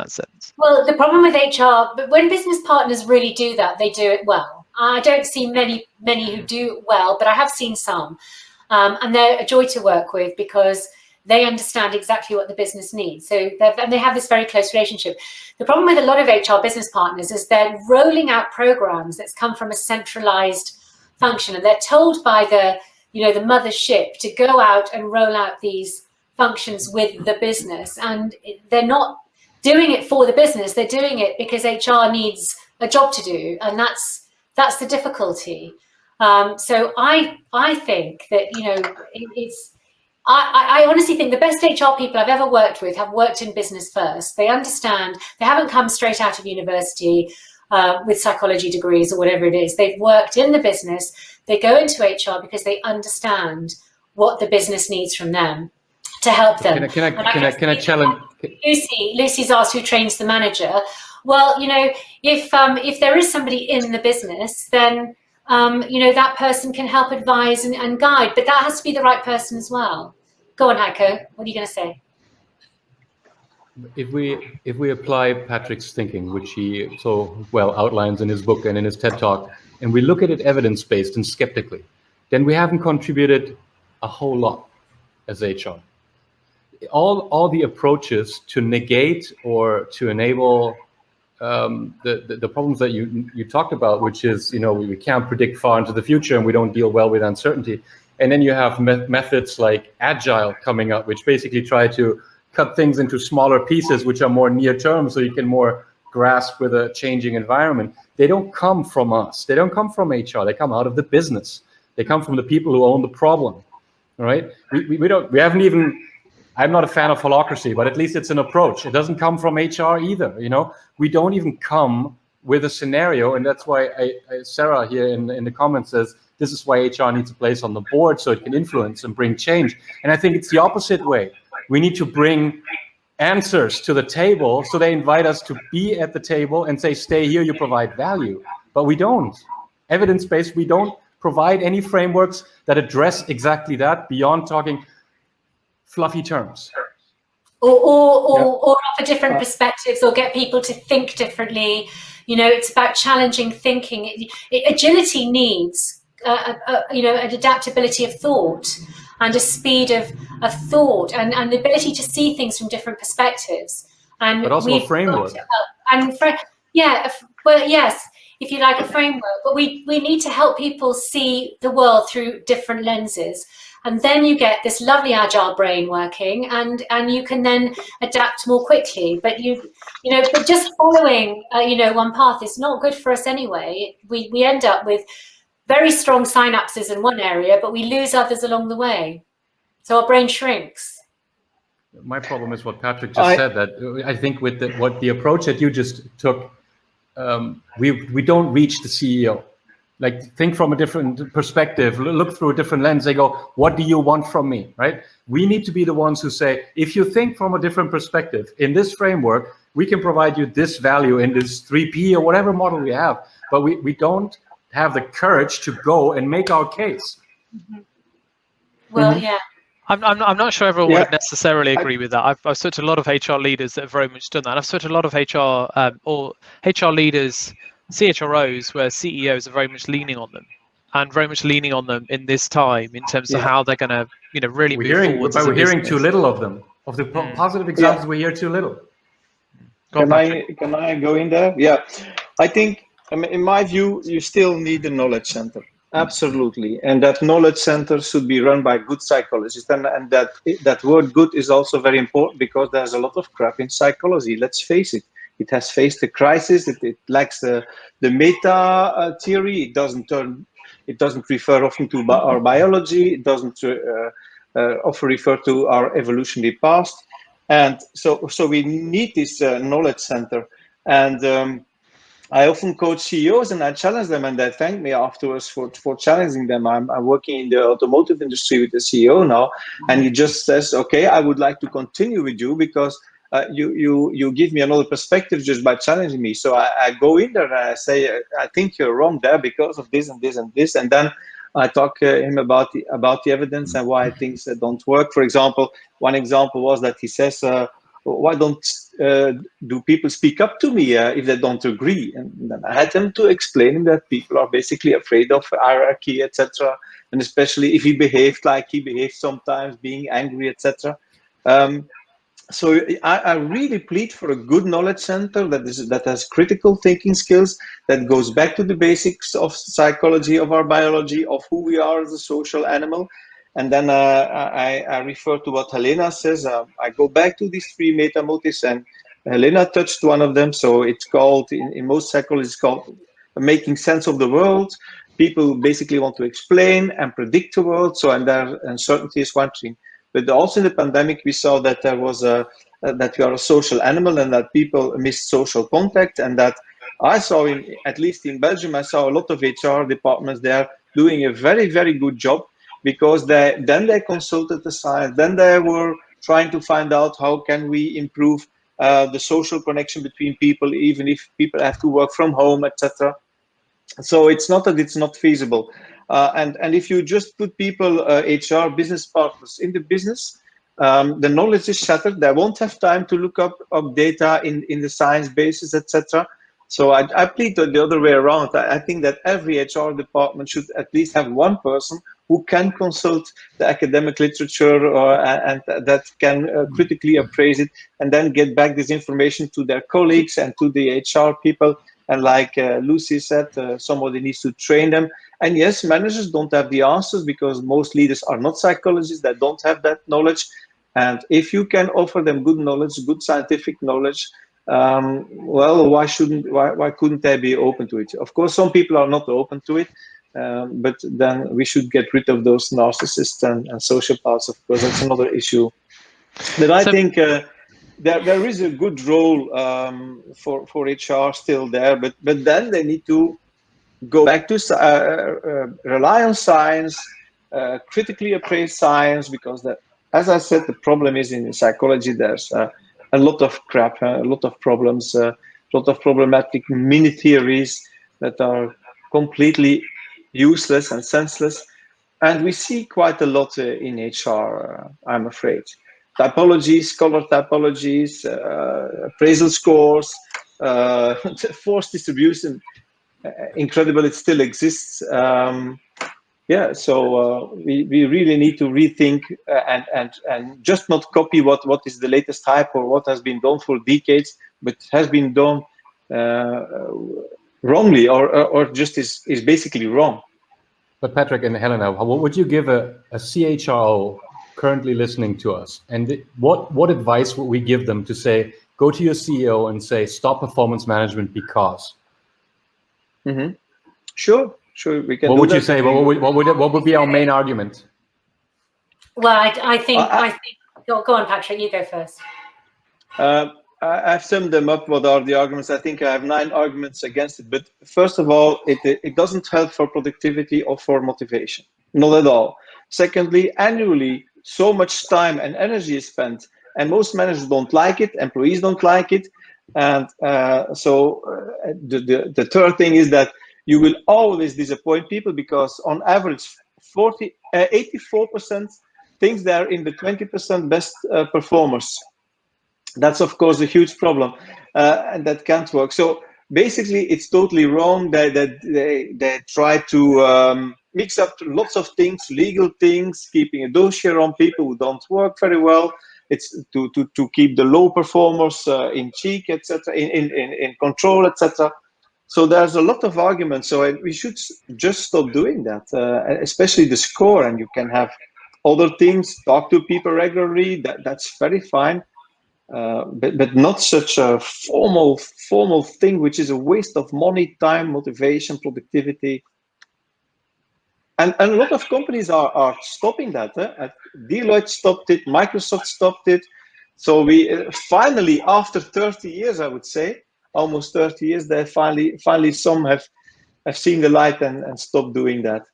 that sense? Well, the problem with HR, but when business partners really do that, they do it well. I don't see many who do it well, but I have seen some. And they're a joy to work with because they understand exactly what the business needs. So they have this very close relationship. The problem with a lot of HR business partners is they're rolling out programs that's come from a centralized function, and they're told by the mothership to go out and roll out these functions with the business, and they're not doing it for the business. They're doing it because HR needs a job to do, and that's the difficulty. So I think that I honestly think the best HR people I've ever worked with have worked in business first. They understand. They haven't come straight out of university with psychology degrees or whatever it is. They've worked in the business. They go into HR because they understand what the business needs from them to help them. Can I challenge? Lucy's asked who trains the manager. Well, if there is somebody in the business, then that person can help advise and guide, but that has to be the right person as well. Go on, Heiko. What are you going to say? If we apply Patrick's thinking, which he so well outlines in his book and in his TED Talk, and we look at it evidence-based and skeptically, then we haven't contributed a whole lot as HR. All the approaches to negate or to enable the problems that you talked about, which is we can't predict far into the future and we don't deal well with uncertainty, and then you have methods like Agile coming up, which basically try to cut things into smaller pieces, which are more near term, so you can more grasp with a changing environment. They don't come from us. They don't come from HR. They come out of the business. They come from the people who own the problem. All right. We haven't even. I'm not a fan of holacracy, but at least it's an approach. It doesn't come from HR either. We don't even come with a scenario, and that's why Sarah here in the comments says this is why HR needs a place on the board so it can influence and bring change. And I think it's the opposite way. We need to bring answers to the table, so they invite us to be at the table and say, stay here, you provide value. But we don't. Evidence-based, we don't provide any frameworks that address exactly that beyond talking fluffy terms. Or offer different perspectives, or get people to think differently. It's about challenging thinking. Agility needs an adaptability of thought and a speed of thought and the ability to see things from different perspectives. But also a framework. Yes, if you like, a framework. But we need to help people see the world through different lenses. And then you get this lovely agile brain working, and you can then adapt more quickly. But but just following one path is not good for us anyway. We end up with very strong synapses in one area, but we lose others along the way. So our brain shrinks. My problem is what Patrick just said, that I think with the approach that you just took, we don't reach the CEO. Like, think from a different perspective, look through a different lens. They go, what do you want from me, right? We need to be the ones who say, if you think from a different perspective, in this framework, we can provide you this value in this 3P or whatever model we have, but we don't have the courage to go and make our case. Mm-hmm. Well, yeah. I'm not sure everyone would necessarily agree with that. I've spoken to a lot of HR leaders that have very much done that. I've spoken to a lot of HR leaders, CHROs, where CEOs are very much leaning on them, and very much leaning on them in this time in terms of how they're going to, really move forward. But we're hearing too little of them. Of the positive examples, we hear too little. Can I go in there? Yeah, I think, in my view, you still need a knowledge center. Absolutely, and that knowledge center should be run by good psychologists, and that word "good" is also very important, because there's a lot of crap in psychology. Let's face it. It has faced a crisis. It lacks the meta theory. It doesn't refer often to our biology. It doesn't often refer to our evolutionary past. And so we need this knowledge center. And I often coach CEOs, and I challenge them, and they thank me afterwards for challenging them. I'm working in the automotive industry with the CEO now, and he just says, "Okay, I would like to continue with you because you give me another perspective just by challenging me." So I go in there and I say, "I think you're wrong there because of this and this and this," and then I talk to him about the evidence and why things don't work. For example, one example was that he says, why don't do people speak up to me if they don't agree? And then I had them to explain that people are basically afraid of hierarchy, etc. And especially if he behaved like he behaved sometimes, being angry, etc. So I really plead for a good knowledge center that has critical thinking skills, that goes back to the basics of psychology, of our biology, of who we are as a social animal. And then I refer to what Helena says. I go back to these three meta motives, and Helena touched one of them. So it's called, in most psychology, it's called making sense of the world. People basically want to explain and predict the world. So, and there uncertainty is one thing. But also in the pandemic, we saw that there was that we are a social animal and that people miss social contact, and that I saw, at least in Belgium, I saw a lot of HR departments there doing a very, very good job, because they consulted the science, then they were trying to find out how can we improve the social connection between people, even if people have to work from home, etc. So it's not that it's not feasible. And if you just put people, HR business partners in the business, the knowledge is shattered. They won't have time to look up data in the science basis, etc. So I plead the other way around. I think that every HR department should at least have one person who can consult the academic literature and that can critically appraise it, and then get back this information to their colleagues and to the HR people. And like Lucy said, somebody needs to train them. And yes, managers don't have the answers, because most leaders are not psychologists, that don't have that knowledge. And if you can offer them good knowledge, good scientific knowledge, well, why couldn't they be open to it? Of course, some people are not open to it, but then we should get rid of those narcissists and sociopaths. Of course, that's another issue. But I think there is a good role for HR still there, but then they need to go back to rely on science, critically appraise science, because as I said, the problem is in psychology. There's a lot of crap, a lot of problems, a lot of problematic mini theories that are completely useless and senseless. And we see quite a lot in HR, I'm afraid. Typologies, scholar typologies, appraisal scores, forced distribution. Incredible, it still exists. Yeah, so we really need to rethink and just not copy what is the latest hype or what has been done for decades, but has been done wrongly or just is basically wrong. But Patrick and Helena, what would you give a CHRO currently listening to us? And what advice would we give them to say, go to your CEO and say, stop performance management because? Mm-hmm. Sure, we can. What would you say? What would be our main argument? Well, I think go on, Patrick. You go first. I've summed them up. What are the arguments? I think I have 9 arguments against it. But first of all, it doesn't help for productivity or for motivation. Not at all. Secondly, annually, so much time and energy is spent, and most managers don't like it. Employees don't like it. And so the third thing is that you will always disappoint people, because on average, 84% thinks they're in the 20% best performers. That's, of course, a huge problem, and that can't work. So basically, it's totally wrong that they try to mix up lots of things, legal things, keeping a dossier on people who don't work very well. It's to keep the low performers in check, etc., in control, etc. So there's a lot of arguments. So we should just stop doing that, especially the score. And you can have other things, talk to people regularly. That's very fine. But not such a formal thing, which is a waste of money, time, motivation, productivity. And a lot of companies are stopping that. Deloitte stopped it, Microsoft stopped it. So we finally, after 30 years, I would say, almost 30 years, they finally some have seen the light and stopped doing that.